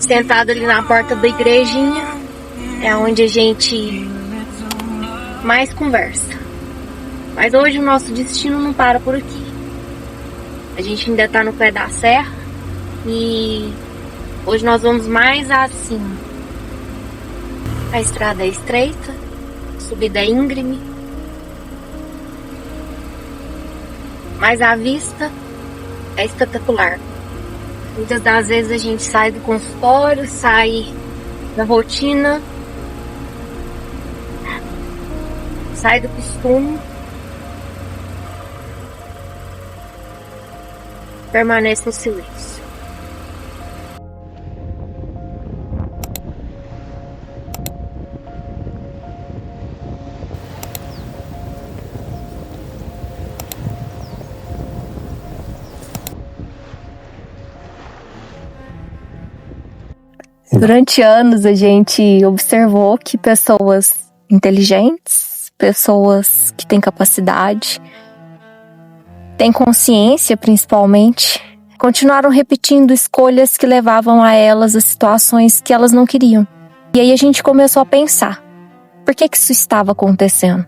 Sentado ali na porta da igrejinha, é onde a gente mais conversa. Mas hoje o nosso destino não para por aqui. A gente ainda tá no pé da serra e hoje nós vamos mais acima. A estrada é estreita, a subida é íngreme, mas a vista é espetacular. Muitas das vezes a gente sai do consultório, sai da rotina, sai do costume, permanece no silêncio. Durante anos a gente observou que pessoas inteligentes, pessoas que têm capacidade, têm consciência principalmente, continuaram repetindo escolhas que levavam a elas a situações que elas não queriam. E aí a gente começou a pensar, por que isso estava acontecendo?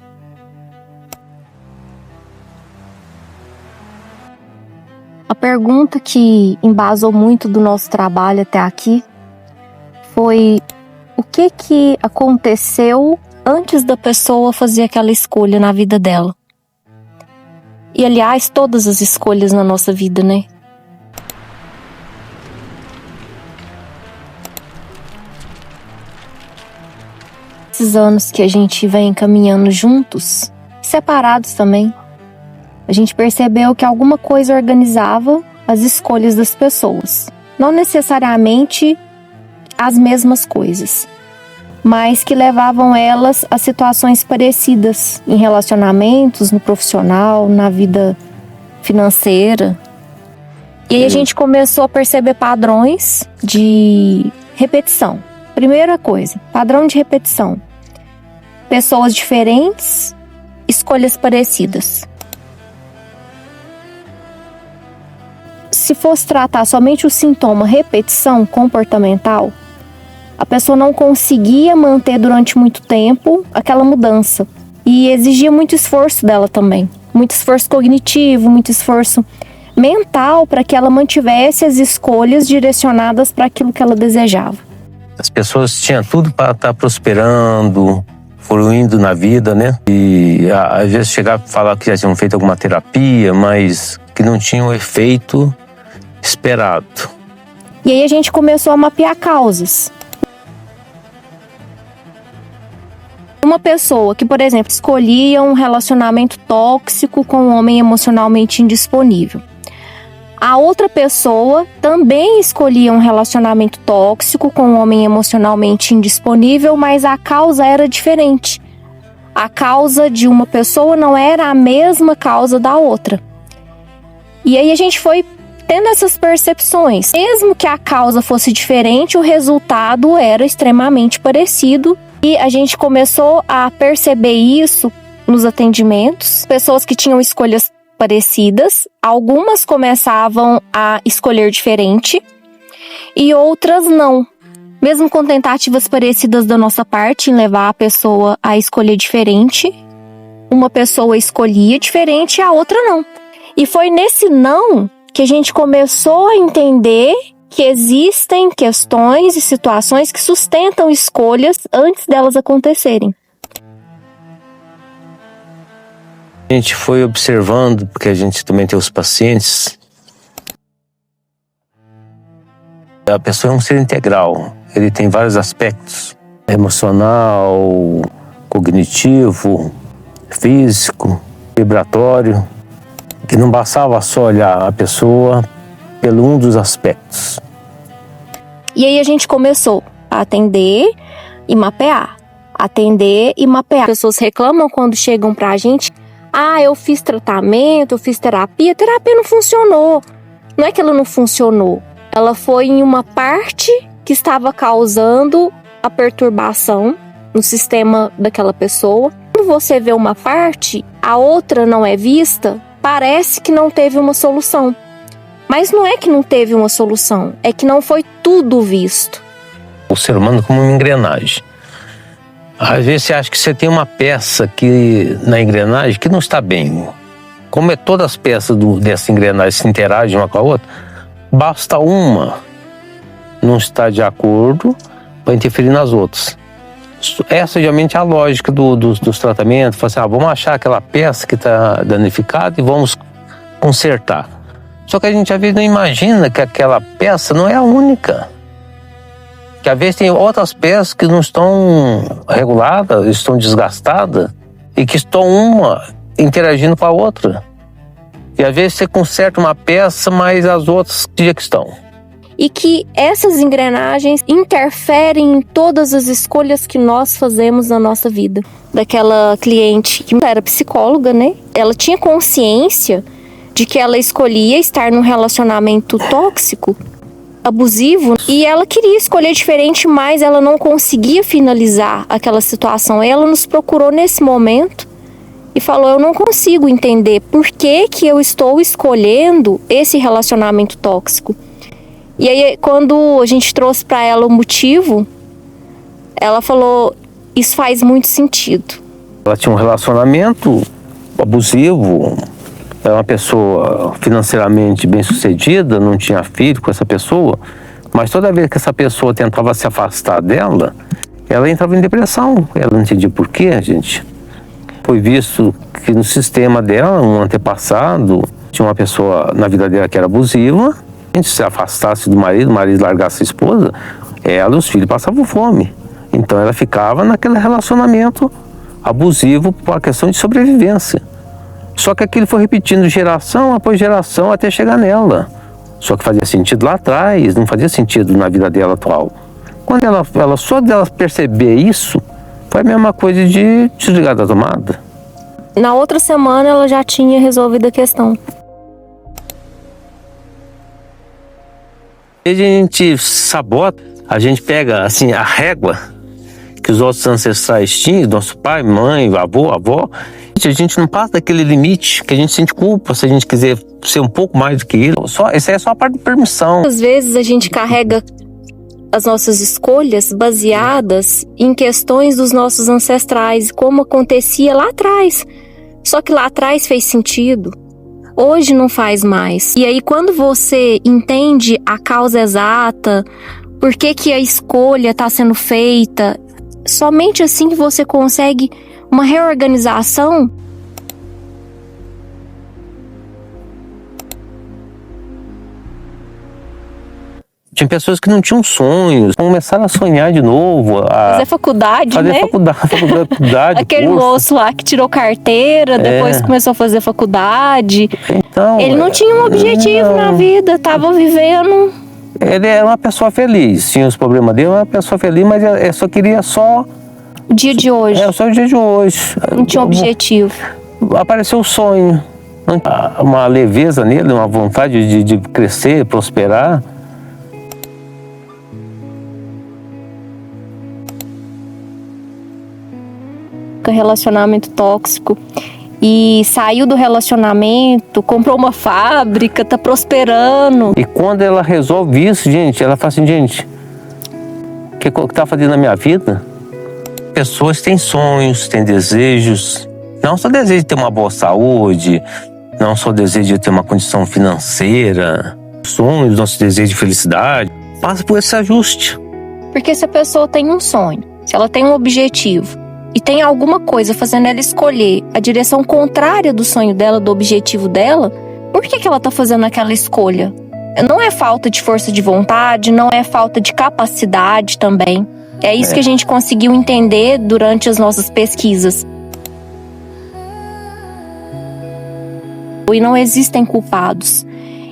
A pergunta que embasou muito do nosso trabalho até aqui foi o que aconteceu antes da pessoa fazer aquela escolha na vida dela. E aliás, todas as escolhas na nossa vida, né? Esses anos que a gente vem caminhando juntos, separados também, a gente percebeu que alguma coisa organizava as escolhas das pessoas. Não necessariamente as mesmas coisas, mas que levavam elas a situações parecidas em relacionamentos, no profissional, na vida financeira. E aí a gente começou a perceber padrões de repetição. Primeira coisa, padrão de repetição. Pessoas diferentes, escolhas parecidas. Se fosse tratar somente o sintoma repetição comportamental, a pessoa não conseguia manter durante muito tempo aquela mudança. E exigia muito esforço dela também. Muito esforço cognitivo, muito esforço mental para que ela mantivesse as escolhas direcionadas para aquilo que ela desejava. As pessoas tinham tudo para estar prosperando, fluindo na vida, né? E às vezes chegava a falar que já tinham feito alguma terapia, mas que não tinha o efeito esperado. E aí a gente começou a mapear causas. Uma pessoa que, por exemplo, escolhia um relacionamento tóxico com um homem emocionalmente indisponível. A outra pessoa também escolhia um relacionamento tóxico com um homem emocionalmente indisponível, mas a causa era diferente. A causa de uma pessoa não era a mesma causa da outra. E aí a gente foi tendo essas percepções. Mesmo que a causa fosse diferente, o resultado era extremamente parecido. E a gente começou a perceber isso nos atendimentos. Pessoas que tinham escolhas parecidas, algumas começavam a escolher diferente e outras não. Mesmo com tentativas parecidas da nossa parte em levar a pessoa a escolher diferente, uma pessoa escolhia diferente e a outra não. E foi nesse não que a gente começou a entender que existem questões e situações que sustentam escolhas antes delas acontecerem. A gente foi observando, porque a gente também tem os pacientes. A pessoa é um ser integral, ele tem vários aspectos: emocional, cognitivo, físico, vibratório, que não bastava só olhar a pessoa pelo um dos aspectos. E aí a gente começou a atender e mapear. Atender e mapear. As pessoas reclamam quando chegam pra gente: ah, eu fiz tratamento, eu fiz terapia, a terapia não funcionou. Não é que ela não funcionou, ela foi em uma parte que estava causando a perturbação no sistema daquela pessoa. Quando você vê uma parte, a outra não é vista, parece que não teve uma solução. Mas não é que não teve uma solução, é que não foi tudo visto. O ser humano como uma engrenagem. Às vezes você acha que você tem uma peça que, na engrenagem que não está bem. Como é todas as peças dessa engrenagem se interagem uma com a outra, basta uma não estar de acordo para interferir nas outras. Essa geralmente é a lógica dos tratamentos. Fala assim, vamos achar aquela peça que está danificada e vamos consertar. Só que a gente às vezes não imagina que aquela peça não é a única. Que às vezes tem outras peças que não estão reguladas, estão desgastadas e que estão uma interagindo com a outra. E às vezes você conserta uma peça, mas as outras que estão. E que essas engrenagens interferem em todas as escolhas que nós fazemos na nossa vida. Daquela cliente que era psicóloga, né? Ela tinha consciência de que ela escolhia estar num relacionamento tóxico, abusivo, e ela queria escolher diferente, mas ela não conseguia finalizar aquela situação. Ela nos procurou nesse momento e falou, eu não consigo entender por que eu estou escolhendo esse relacionamento tóxico. E aí, quando a gente trouxe para ela o motivo, ela falou, isso faz muito sentido. Ela tinha um relacionamento abusivo, era uma pessoa financeiramente bem-sucedida, não tinha filho com essa pessoa, mas toda vez que essa pessoa tentava se afastar dela, ela entrava em depressão. Ela não entendia por quê, gente. Foi visto que no sistema dela, um antepassado, tinha uma pessoa na vida dela que era abusiva, se afastasse do marido, o marido largasse a esposa, ela e os filhos passavam fome. Então ela ficava naquele relacionamento abusivo por uma questão de sobrevivência. Só que aquilo foi repetindo geração após geração até chegar nela. Só que fazia sentido lá atrás, não fazia sentido na vida dela atual. Quando ela só dela perceber isso, foi a mesma coisa de desligar da tomada. Na outra semana ela já tinha resolvido a questão. A gente sabota, a gente pega assim a régua que os nossos ancestrais tinham, nosso pai, mãe, avô, avó. A gente não passa daquele limite que a gente sente culpa se a gente quiser ser um pouco mais do que ele. Essa é só a parte de permissão. Às vezes a gente carrega as nossas escolhas baseadas em questões dos nossos ancestrais, como acontecia lá atrás. Só que lá atrás fez sentido. Hoje não faz mais. E aí quando você entende a causa exata, por que a escolha está sendo feita, somente assim que você consegue uma reorganização. Tinha pessoas que não tinham sonhos, começaram a sonhar de novo. Fazer faculdade, né? faculdade. Aquele moço lá que tirou carteira, depois começou a fazer faculdade. Então, ele não tinha um objetivo na vida, estava vivendo. Ele era uma pessoa feliz, tinha os problemas dele, uma pessoa feliz, mas ele só queria só... O dia de hoje. Só o dia de hoje. Não tinha objetivo. Apareceu o sonho. Uma leveza nele, uma vontade de crescer, prosperar. Relacionamento tóxico e saiu do relacionamento, comprou uma fábrica, tá prosperando. E quando ela resolve isso, gente, ela fala assim, gente, o que tá fazendo na minha vida? Pessoas têm sonhos, têm desejos, não só desejo de ter uma boa saúde, não só desejo de ter uma condição financeira, sonhos, nosso desejo de felicidade, passa por esse ajuste. Porque se a pessoa tem um sonho, se ela tem um objetivo, e tem alguma coisa fazendo ela escolher a direção contrária do sonho dela, do objetivo dela, por que ela tá fazendo aquela escolha? Não é falta de força de vontade, não é falta de capacidade também. É isso que a gente conseguiu entender durante as nossas pesquisas. E não existem culpados.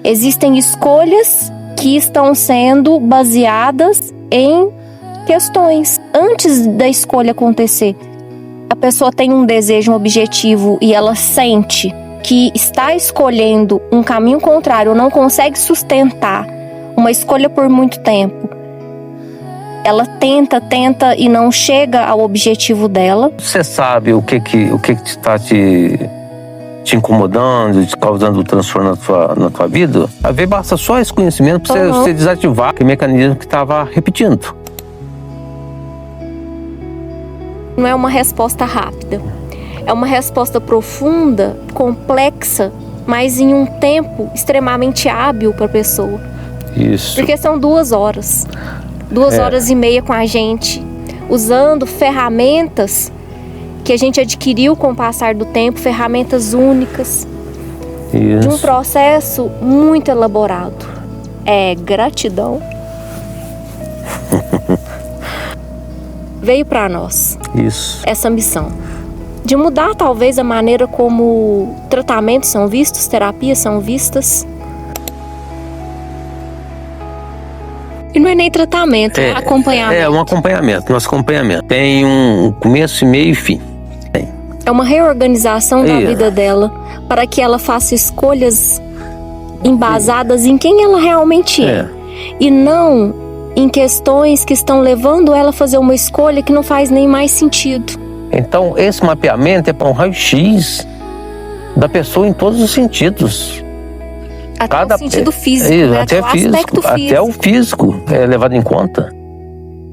Existem escolhas que estão sendo baseadas em questões antes da escolha acontecer. A pessoa tem um desejo, um objetivo e ela sente que está escolhendo um caminho contrário, ou não consegue sustentar uma escolha por muito tempo. Ela tenta e não chega ao objetivo dela. Você sabe o que está te incomodando, te causando transtorno na tua vida? Às vezes basta só esse conhecimento para você desativar aquele mecanismo que estava repetindo. Não é uma resposta rápida. É uma resposta profunda, complexa, mas em um tempo extremamente hábil para a pessoa. Isso. Porque são 2 horas. 2 horas e meia com a gente, usando ferramentas que a gente adquiriu com o passar do tempo, ferramentas únicas, de um processo muito elaborado. É gratidão. Veio para nós essa missão de mudar talvez a maneira como tratamentos são vistos, terapias são vistas. E não é nem tratamento, é acompanhamento. É um acompanhamento, nosso acompanhamento. Tem um começo, meio e fim. É uma reorganização da vida dela para que ela faça escolhas embasadas em quem ela realmente é. E não em questões que estão levando ela a fazer uma escolha que não faz nem mais sentido. Então, esse mapeamento é para um raio-x da pessoa em todos os sentidos. Até o sentido físico, né? Até o físico é levado em conta.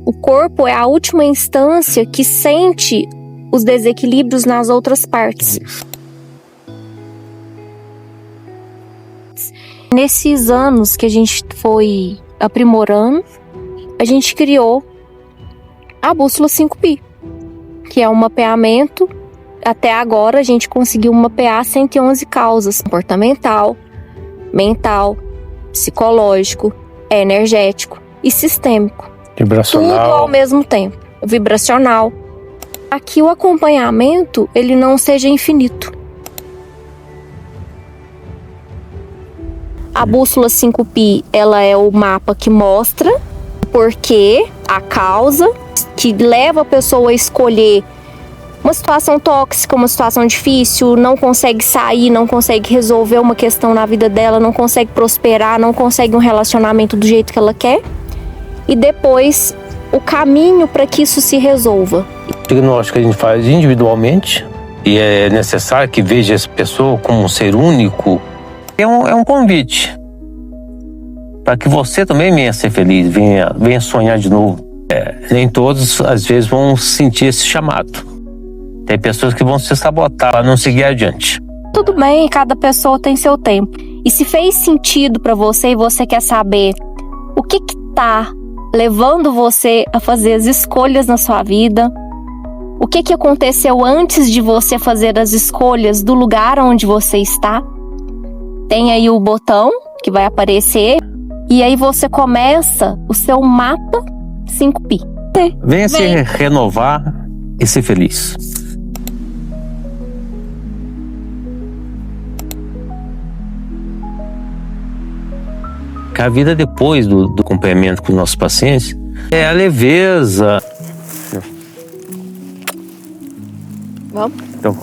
O corpo é a última instância que sente os desequilíbrios nas outras partes. Nesses anos que a gente foi aprimorando, a gente criou a bússola 5P, que é um mapeamento. Até agora a gente conseguiu mapear 111 causas: comportamental, mental, psicológico, energético e sistêmico. Vibracional. Tudo ao mesmo tempo. Vibracional. Aqui o acompanhamento, ele não seja infinito. A bússola 5P, ela é o mapa que mostra o porquê, a causa, que leva a pessoa a escolher uma situação tóxica, uma situação difícil, não consegue sair, não consegue resolver uma questão na vida dela, não consegue prosperar, não consegue um relacionamento do jeito que ela quer. E depois, o caminho para que isso se resolva. O diagnóstico que a gente faz individualmente, e é necessário que veja essa pessoa como um ser único, é um convite para que você também venha ser feliz, venha sonhar de novo. Nem todos, às vezes, vão sentir esse chamado. Tem pessoas que vão se sabotar para não seguir adiante. Tudo bem, cada pessoa tem seu tempo. E se fez sentido para você e você quer saber o que tá levando você a fazer as escolhas na sua vida, o que aconteceu antes de você fazer as escolhas do lugar onde você está, tem aí o botão que vai aparecer e aí você começa o seu mapa 5P. Venha se renovar e ser feliz. A vida depois do acompanhamento com os nossos pacientes é a leveza. Vamos? Então,